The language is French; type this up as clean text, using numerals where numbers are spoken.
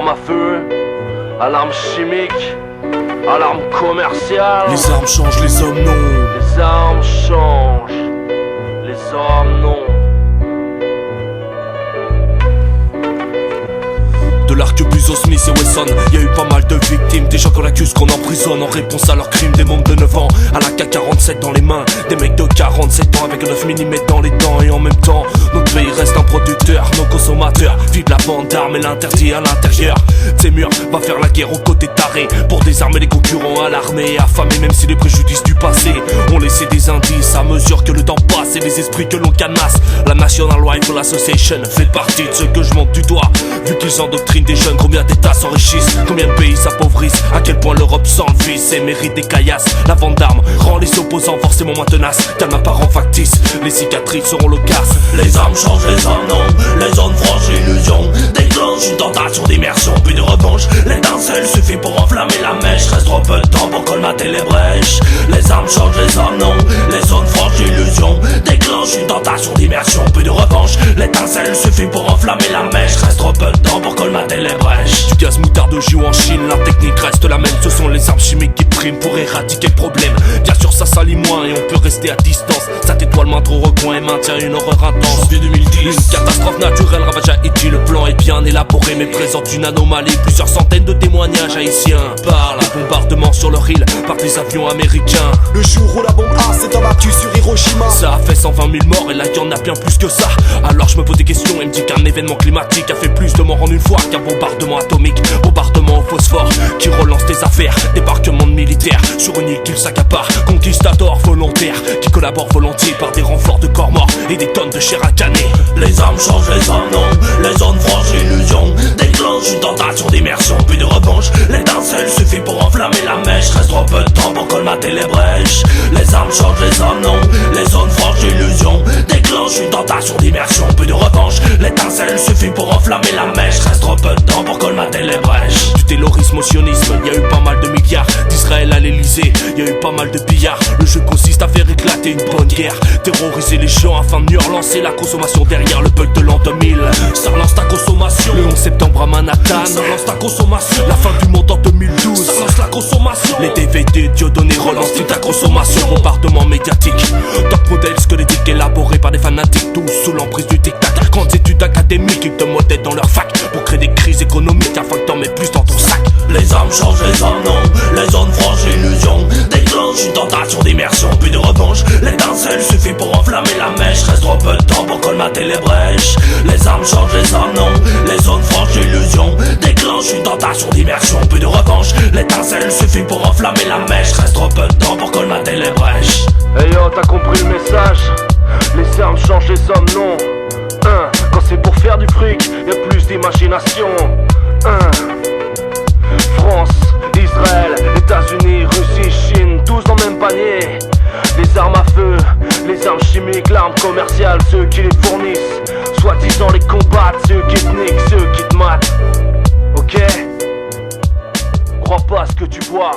armes à feu, alarmes chimiques, alarmes commerciales. Les armes changent, les hommes non. Les armes changent, les hommes non. De l'arquebus au Smith et Wesson, y a eu pas mal de victimes. Des gens qu'on accuse, qu'on emprisonne en réponse à leurs crimes. Des mômes de 9 ans à la K47 dans les mains. Des mecs de 47 ans avec 9 mm dans les dents. Et en même temps, notre pays reste un producteur. Nos consommateurs vivent la vente d'armes et l'interdit à l'intérieur. Ces murs va faire la guerre aux côtés tarés pour désarmer les concurrents à l'armée et affamés. Même si les préjudices du passé ont laissé des indices à mesure que le temps passe et les esprits que l'on canasse. La National Rifle Association fait partie de ceux que je monte du doigt, vu qu'ils endoctrinent des jeunes. Combien d'états s'enrichissent, combien de pays s'appauvrissent, à quel point l'Europe sans le vice et mérite des caillasses. La vente d'armes rend les opposants forcément moins tenaces. Calme apparent factice, les cicatrices seront l'occasion. Les armes changent, les hommes non. Les zones franches, l'illusion déclenche une tentation d'immersion, puis de revanche. L'étincelle suffit pour enflammer la mèche. Reste trop peu de temps pour colmater les brèches. Les armes changent, les hommes non. Les zones franches, l'illusion déclenche une tentation d'immersion, puis de revanche. L'étincelle suffit pour enflammer la mèche. Reste trop peu de temps pour colmater les brèches. Du gaz moutarde joue en Chine, la technique reste la même. Ce sont les armes chimiques qui priment pour éradiquer le problème. Bien sûr ça salit moins et on peut rester à distance. Ça t'étoile moins trop recoin et maintient une horreur intense. Janvier 2010, une catastrophe naturelle ravage Haïti. Le plan est bien élaboré mais présente une anomalie. Plusieurs centaines de témoignages haïtiens parlent. Les bombardements sur leur île par des avions américains. Le jour où la bombe A s'est abattue sur Hiroshima, ça a fait 120 000 morts et là y'en a bien plus que ça. Alors je me pose des questions et me dis qu'un événement climatique a fait plus de morts en une fois qu'un bombardement atomique. Bombardement au phosphore qui relance des affaires. Débarquement de militaires sur une île qu'ils s'accaparent. Conquistadors volontaires qui collaborent volontiers par des renforts de corps morts et des tonnes de chair à canner. les armes changent, les hommes non. Les zones franches, l'illusion déclenche une tentation d'immersion, puis de revanche. L'étincelle suffit pour enflammer la mèche. Reste trop peu de temps pour colmater les brèches. Les armes changent, les hommes non. Les zones franches, l'illusion déclenche une tentation d'immersion, puis de revanche. L'étincelle suffit pour enflammer la mèche. Reste trop peu de temps pour colmater les brèches. Du terrorisme au sionisme, y a eu pas mal de milliards. D'Israël à l'Elysée, y a eu pas mal de pillards. Le jeu consiste à faire éclater une bonne guerre, terroriser les gens afin de mieux relancer la consommation derrière le bug de l'an 2000. Ça relance ta consommation. Le 11 septembre à Manhattan, Ça relance ta consommation. la fin du monde en 2012. Ça lance la consommation. Les DVD Dieudonné relancent toute ta consommation. Bombardement médiatique, top modèle squelettique élaboré par des fanatiques, tous sous l'emprise du tic-tac. Grandes études académiques qui te modèlent dans leur fac pour créer des crises économiques afin que t'en mets plus dans ton sac. Les armes changent, les hommes non. Les zones franches, l'illusion déclenche une tentation d'immersion, puis de revanche. L'étincelle suffit pour enflammer la mèche. Reste trop peu de temps pour colmater les brèches. Les armes changent, les hommes non. Les zones franches, l'illusion déclenche une tentation d'immersion, puis de revanche. L'étincelle suffit pour enflammer la mèche. Reste trop peu de temps pour colmater les brèches. Hey yo, t'as compris le message? Les armes changent, les hommes non. Quand c'est pour faire du fric, y'a plus d'imagination. France, Israël, États-Unis, Russie, Chine, tous dans le même panier. Les armes à feu, les armes chimiques, l'arme commerciale, ceux qui les fournissent, soi-disant les combattent, ceux qui te niquent, ceux qui te matent. Ok? Crois pas à ce que tu vois.